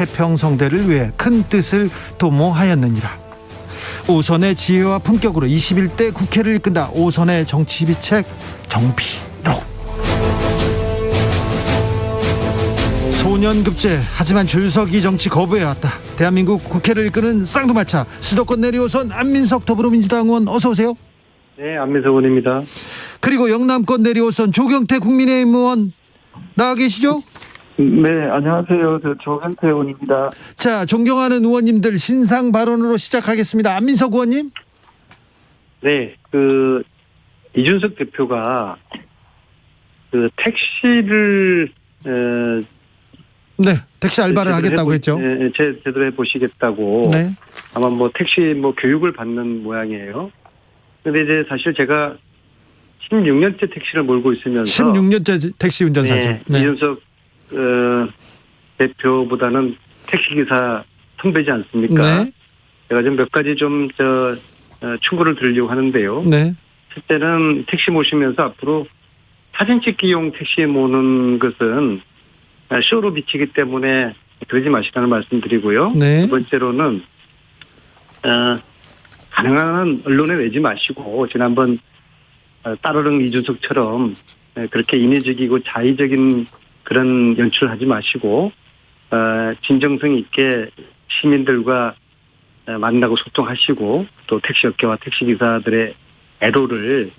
태평성대를 위해 큰 뜻을 도모하였느니라. 오선의 지혜와 품격으로 21대 국회를 이끈다. 오선의 정치비책 정비록. 소년급제, 하지만 줄서기 정치 거부해왔다. 대한민국 국회를 이끄는 쌍두마차 수도권 내리오선 안민석 더불어민주당 의원, 어서 오세요. 네, 안민석 의원입니다. 그리고 영남권 내리오선 조경태 국민의힘 의원 나와 계시죠? 네, 안녕하세요. 저 조경태 의원입니다. 자, 존경하는 의원님들 신상 발언으로 시작하겠습니다. 안민석 의원님. 네, 이준석 대표가 택시를 네, 택시 알바를 하겠다고 했죠. 네, 제대로 해보시겠다고. 네. 아마 택시 교육을 받는 모양이에요. 근데 이제 사실 제가 16년째 택시를 몰고 있으면서 16년째 택시 운전사죠. 네, 네. 이준석 대표보다는 택시기사 선배지 않습니까? 네. 제가 좀 몇 가지 충고를 드리려고 하는데요. 네. 첫째는 택시 모시면서 앞으로 사진 찍기용 택시 모는 것은 쇼로 비치기 때문에 그러지 마시라는 말씀드리고요. 네. 두 번째로는 가능한 한 언론에 내지 마시고 지난번 따르릉 이준석처럼 그렇게 인위적이고 자의적인 그런 연출을 하지 마시고 진정성 있게 시민들과 만나고 소통하시고 또 택시업계와 택시기사들의 애로를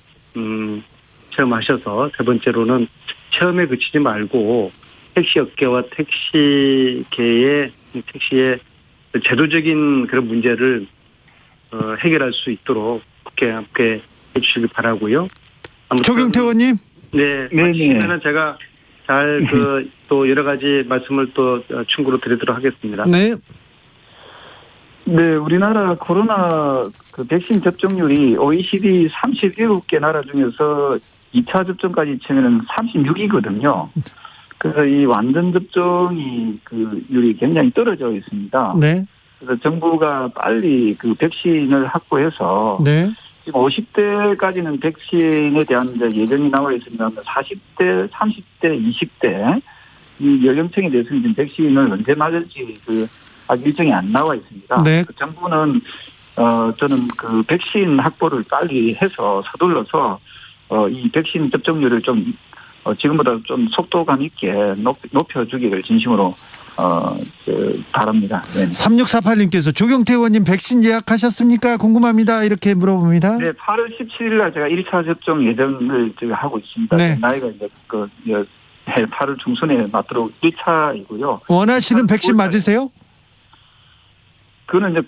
체험하셔서, 세 번째로는 체험에 그치지 말고 택시업계와 택시계의 택시의 제도적인 그런 문제를 해결할 수 있도록 국회에 함께 해주시기 바라고요. 조경태 의원님. 네, 마치면은 제가 잘 또 여러 가지 말씀을 또 충고로 드리도록 하겠습니다. 네. 네, 우리나라 코로나 백신 접종률이 OECD 37개 나라 중에서 2차 접종까지 치면은 36이거든요. 그래서 이 완전 접종이 율이 굉장히 떨어져 있습니다. 네. 그래서 정부가 빨리 백신을 확보해서 네. 지금 50대까지는 백신에 대한 예정이 나와 있습니다. 40대, 30대, 20대 이 연령층에 대해서는 지금 백신을 언제 맞을지 아직 일정이 안 나와 있습니다. 네. 정부는 저는 백신 확보를 빨리 해서 서둘러서 이 백신 접종률을 좀 지금보다 좀 속도감 있게 높여주기를 진심으로 바랍니다. 네. 3648님께서 조경태 의원님 백신 예약하셨습니까? 궁금합니다. 이렇게 물어봅니다. 네, 8월 17일 날 제가 1차 접종 예정을 하고 있습니다. 네. 나이가 이제 8월 중순에 맞도록 1차이고요. 원하시는 백신 맞으세요? 그거는 이제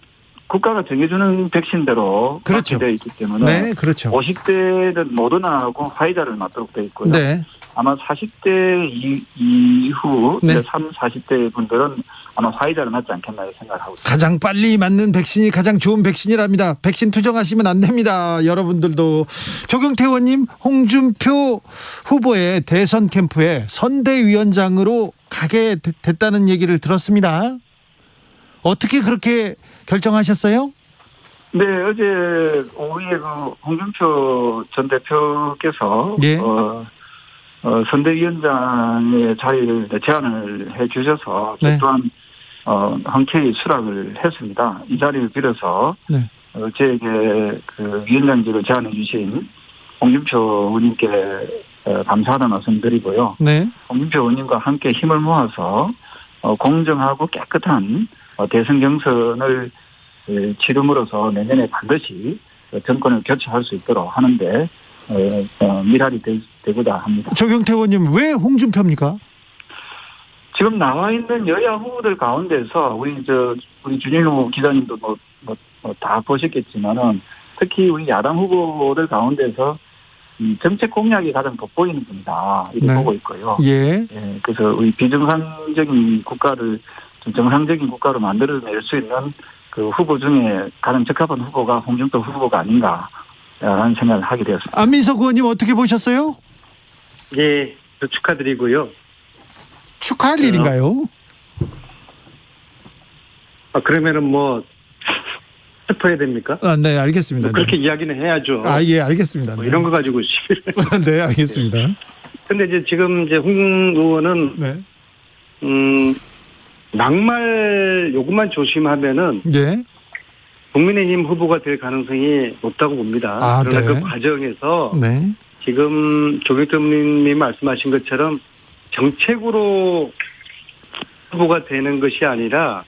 국가가 정해주는 백신대로 그렇죠. 되어 있기 때문에 네, 그렇죠. 50대는 모더나하고 화이자를 맞도록 되어 있고요. 네. 아마 40대 이후 네. 30, 40대 분들은 아마 화이자를 맞지 않겠나 생각하고 있습니다. 가장 빨리 맞는 백신이 가장 좋은 백신이랍니다. 백신 투정하시면 안 됩니다. 여러분들도. 조경태 의원님, 홍준표 후보의 대선 캠프에 선대위원장으로 가게 됐다는 얘기를 들었습니다. 어떻게 그렇게 결정하셨어요? 네, 어제 오후에 홍준표 전 대표께서 예. 선대위원장의 자리를 제안을 해 주셔서 네. 또한 흔쾌히 수락을 했습니다. 이 자리를 빌어서 네. 저에게 위원장직을 제안해 주신 홍준표 의원님께 감사하다는 말씀 드리고요. 네. 홍준표 의원님과 함께 힘을 모아서 공정하고 깨끗한 대선 경선을 치름으로써 내년에 반드시 정권을 교체할 수 있도록 하는데 미랄이 되고자 합니다. 조경태 의원님, 왜 홍준표입니까? 지금 나와 있는 여야 후보들 가운데서 우리 준일호 기자님도 다 보셨겠지만은 특히 우리 야당 후보들 가운데서 정책 공약이 가장 돋보이는 분이다 이렇게 네. 보고 있고요. 예. 예, 그래서 우리 비정상적인 국가를 좀 정상적인 국가로 만들어낼 수 있는 후보 중에 가장 적합한 후보가 홍준표 후보가 아닌가라는 생각을 하게 되었습니다. 안민석 의원님 어떻게 보셨어요? 예, 축하드리고요. 축하할 일인가요? 그러면은 스포해야 됩니까? 네, 알겠습니다. 그렇게 이야기는 해야죠. 예, 알겠습니다. 네. 이런 거 가지고 시비를. 네, 알겠습니다. 근데 지금 홍 의원은 네. 막말 요것만 조심하면은 예. 국민의힘 후보가 될 가능성이 높다고 봅니다. 아, 그러나 네. 그 과정에서 네. 지금 조경태 의원님이 말씀하신 것처럼 정책으로 후보가 되는 것이 아니라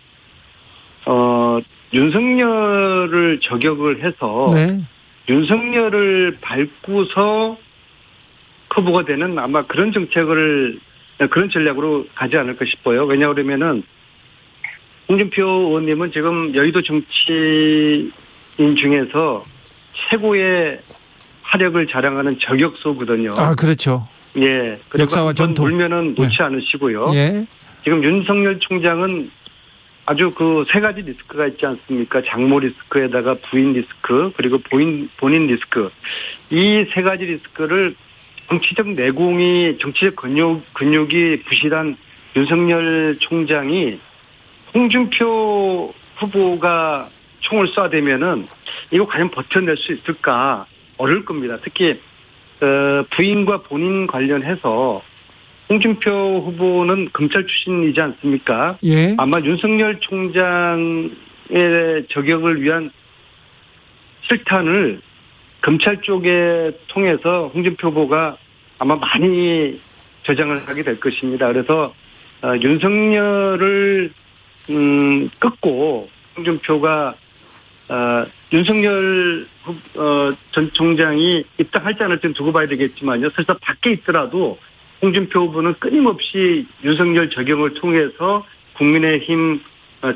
윤석열을 저격을 해서 네. 윤석열을 밟고서 후보가 되는 아마 그런 그런 전략으로 가지 않을까 싶어요. 왜냐하면은 홍준표 의원님은 지금 여의도 정치인 중에서 최고의 화력을 자랑하는 저격수거든요. 아, 그렇죠. 예. 그리고 역사와 한번 전통. 물면은 놓지 않으시고요. 예. 지금 윤석열 총장은 아주 그 세 가지 리스크가 있지 않습니까? 장모 리스크에다가 부인 리스크, 그리고 본인 리스크. 이 세 가지 리스크를 정치적 내공이, 정치적 근육이 부실한 윤석열 총장이 홍준표 후보가 총을 쏴대면은 이거 과연 버텨낼 수 있을까? 어려울 겁니다. 특히 부인과 본인 관련해서 홍준표 후보는 검찰 출신이지 않습니까? 예. 아마 윤석열 총장의 저격을 위한 실탄을 검찰 쪽에 통해서 홍준표 후보가 아마 많이 저장을 하게 될 것입니다. 그래서 윤석열을 끊고 홍준표가 윤석열 전 총장이 입당할지 안 할지는 두고 봐야 되겠지만요. 설사 밖에 있더라도 홍준표 후보는 끊임없이 윤석열 저격을 통해서 국민의힘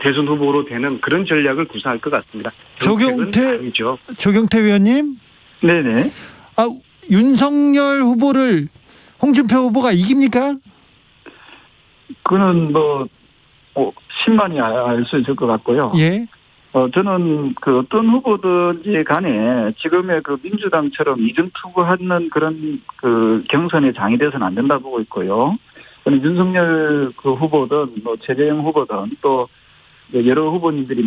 대선 후보로 되는 그런 전략을 구사할 것 같습니다. 조경태 위원님. 네네. 아, 윤석열 후보를 홍준표 후보가 이깁니까? 그는 신만이 알 수 있을 것 같고요. 예. 저는 그 어떤 후보든지 간에 지금의 그 민주당처럼 이중투구하는 그런 그 경선에 장이 돼서는 안 된다 보고 있고요. 저는 윤석열 그 후보든 최재형 후보든 또 여러 후보님들이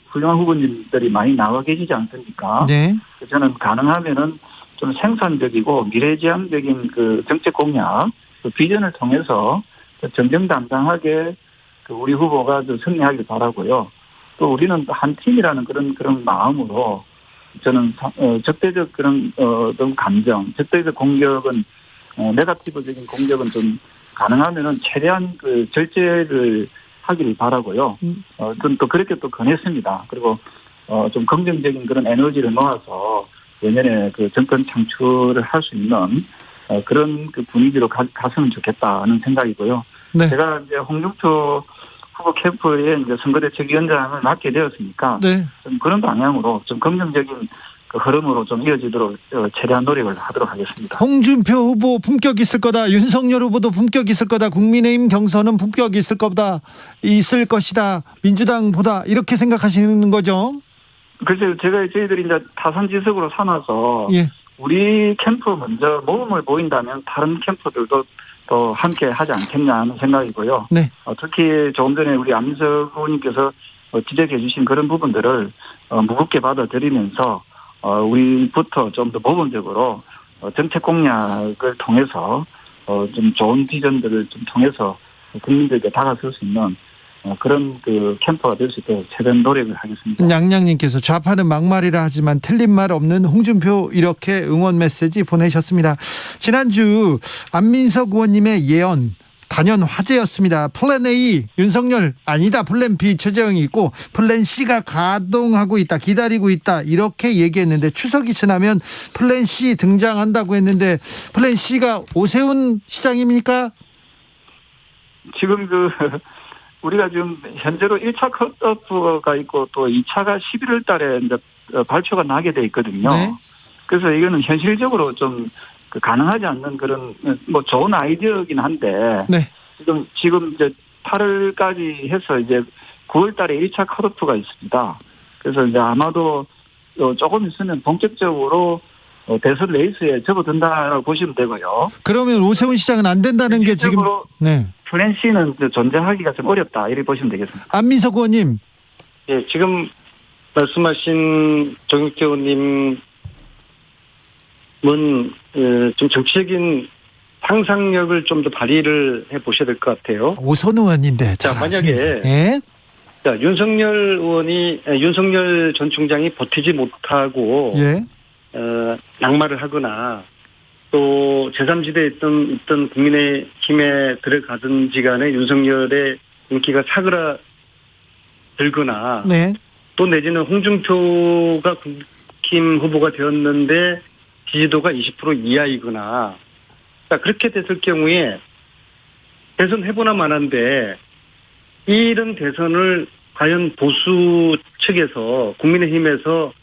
훌륭한 후보님들이 많이 나와 계시지 않습니까? 네. 저는 가능하면은 좀 생산적이고 미래지향적인 그 정책 공약, 그 비전을 통해서 정정당당하게 그 우리 후보가 좀 승리하길 바라고요. 또 우리는 한 팀이라는 그런 마음으로 저는 적대적 그런 어떤 감정, 적대적 공격은 네거티브적인 공격은 좀 가능하면은 최대한 그 절제를 하기를 바라고요. 저는 또 그렇게 또 권했습니다. 그리고 좀 긍정적인 그런 에너지를 모아서 내년에 그 정권 창출을 할 수 있는 그런 그 분위기로 갔으면 좋겠다는 생각이고요. 네. 제가 이제 홍준표 후보 캠프의 이제 선거대책위원장을 맡게 되었으니까 네. 좀 그런 방향으로 좀 긍정적인 그 흐름으로 좀 이어지도록 최대한 노력을 하도록 하겠습니다. 홍준표 후보 품격 있을 거다. 윤석열 후보도 품격 있을 거다. 국민의힘 경선은 품격 있을 것이다. 민주당보다 이렇게 생각하시는 거죠? 그래서 저희들이 이제 타선지석으로 삼아서 예. 우리 캠프 먼저 모범을 보인다면 다른 캠프들도 또 함께 하지 않겠냐 하는 생각이고요. 네. 특히 조금 전에 우리 안민석 의원님께서 지적해 주신 그런 부분들을 무겁게 받아들이면서 우리부터 좀 더 모범적으로 정책 공약을 통해서 좀 좋은 비전들을 좀 통해서 국민들에게 다가설 수 있는 그런 그 캠프가 될 수 있도록 최대한 노력을 하겠습니다. 양양님께서 좌파는 막말이라 하지만 틀린 말 없는 홍준표 이렇게 응원 메시지 보내셨습니다. 지난주 안민석 의원님의 예언 단연 화제였습니다. 플랜 A 윤석열 아니다, 플랜 B 최재형이 있고 플랜 C가 가동하고 있다, 기다리고 있다, 이렇게 얘기했는데 추석이 지나면 플랜 C 등장한다고 했는데 플랜 C가 오세훈 시장입니까? 지금 우리가 지금 현재로 1차 컷오프가 있고 또 2차가 11월 달에 이제 발표가 나게 돼 있거든요. 네. 그래서 이거는 현실적으로 좀 가능하지 않는 그런 좋은 아이디어이긴 한데 네. 지금 이제 8월까지 해서 이제 9월 달에 1차 컷오프가 있습니다. 그래서 이제 아마도 조금 있으면 본격적으로 대선 레이스에 접어든다라고 보시면 되고요. 그러면 오세훈 시장은 안 된다는 게 지금 네. 플랜 C는 존재하기가 좀 어렵다 이렇게 보시면 되겠습니다. 안민석 의원님. 예, 지금 말씀하신 조경태 의원님은 좀 정치적인 상상력을 좀 더 발휘를 해 보셔야 될 것 같아요. 오선 의원인데. 자, 만약에 예? 자, 윤석열 전 총장이 버티지 못하고 예. 낙마를 하거나 또 제3지대에 있던 국민의힘에 들어가든지 간에 윤석열의 인기가 사그라들거나 네. 또 내지는 홍준표가 국힘 후보가 되었는데 지지도가 20% 이하이거나 자, 그렇게 됐을 경우에 대선 해보나 마나인데 이런 대선을 과연 보수 측에서 국민의힘에서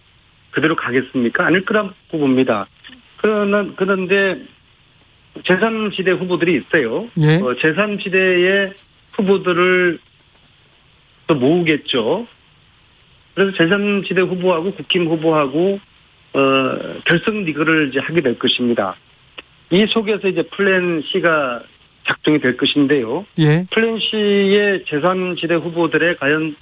그대로 가겠습니까? 아닐 거라고 봅니다. 그런데 제3지대 후보들이 있어요. 예. 제3지대의 후보들을 또 모으겠죠. 그래서 제3지대 후보하고 국힘 후보하고 결승 리그를 이제 하게 될 것입니다. 이 속에서 이제 플랜 C가 작동이 될 것인데요. 예. 플랜 C의 제3지대 후보들에 과연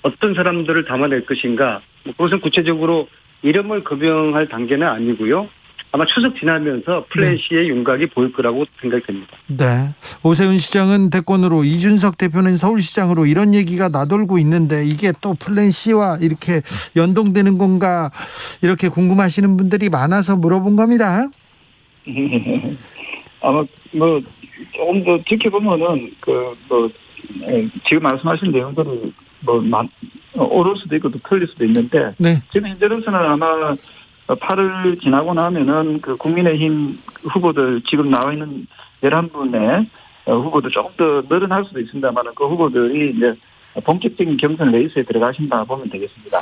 어떤 사람들을 담아낼 것인가. 그것은 구체적으로 이름을 거명할 단계는 아니고요. 아마 추석 지나면서 플랜 C의 윤곽이 보일 거라고 생각됩니다. 네. 오세훈 시장은 대권으로, 이준석 대표는 서울시장으로 이런 얘기가 나돌고 있는데 이게 또 플랜 C와 이렇게 연동되는 건가 이렇게 궁금하시는 분들이 많아서 물어본 겁니다. 아마 조금 더 지켜보면은 지금 말씀하신 내용들이 옳을 수도 있고 또 틀릴 수도 있는데 네. 지금 현재로서는 아마 8월 지나고 나면은 그 국민의힘 후보들 지금 나와 있는 11분의 후보들 조금 더 늘어날 수도 있습니다만 그 후보들이 이제 본격적인 경선 레이스에 들어가신다 보면 되겠습니다.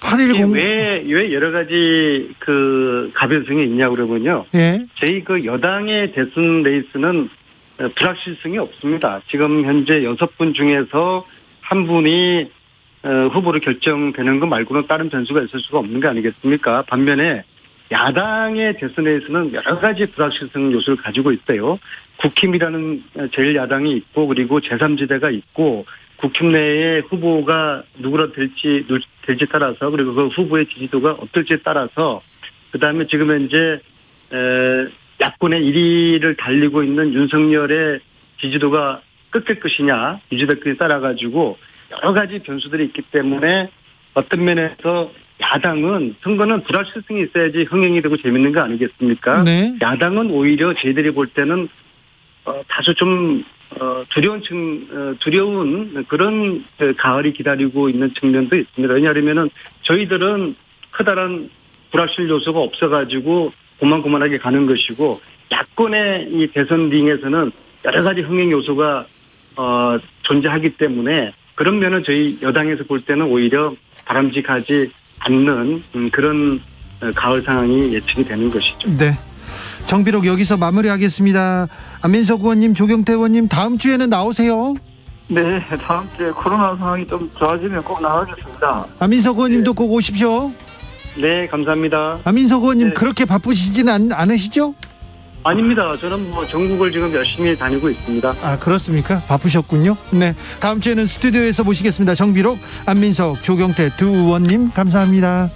8.10 왜 여러 가지 그 가변성이 있냐고 그러면요. 예. 저희 그 여당의 대선 레이스는 불확실성이 없습니다. 지금 현재 6분 중에서 한 분이 후보로 결정되는 것 말고는 다른 변수가 있을 수가 없는 거 아니겠습니까? 반면에 야당의 대선 레이스는 여러 가지 불확실성 요소를 가지고 있어요. 국힘이라는 제1야당이 있고 그리고 제3지대가 있고 국힘 내에 후보가 누구라 될지 따라서 그리고 그 후보의 지지도가 어떨지에 따라서 그다음에 지금 현재 야권의 1위를 달리고 있는 윤석열의 지지도가 꺾일 것이냐 유지될 것에 따라 가지고 여러 가지 변수들이 있기 때문에 어떤 면에서 야당은 선거는 불확실성이 있어야지 흥행이 되고 재밌는 거 아니겠습니까? 네. 야당은 오히려 저희들이 볼 때는 다소 좀 두려운 그런 가을이 기다리고 있는 측면도 있습니다. 왜냐하면은 저희들은 커다란 불확실 요소가 없어가지고 고만고만하게 가는 것이고 야권의 이 대선 링에서는 여러 가지 흥행 요소가 존재하기 때문에 그런 면은 저희 여당에서 볼 때는 오히려 바람직하지 않는 그런 가을 상황이 예측이 되는 것이죠. 네. 정비록 여기서 마무리하겠습니다. 안민석 의원님, 조경태 의원님 다음 주에는 나오세요. 네, 다음 주에 코로나 상황이 좀 좋아지면 꼭 나가겠습니다. 안민석 의원님도 꼭 오십시오. 네, 감사합니다. 안민석 의원님 네. 그렇게 바쁘시지는 않으시죠? 아닙니다. 저는 전국을 지금 열심히 다니고 있습니다. 아, 그렇습니까? 바쁘셨군요. 네. 다음 주에는 스튜디오에서 모시겠습니다. 정비록, 안민석, 조경태 두 의원님 감사합니다.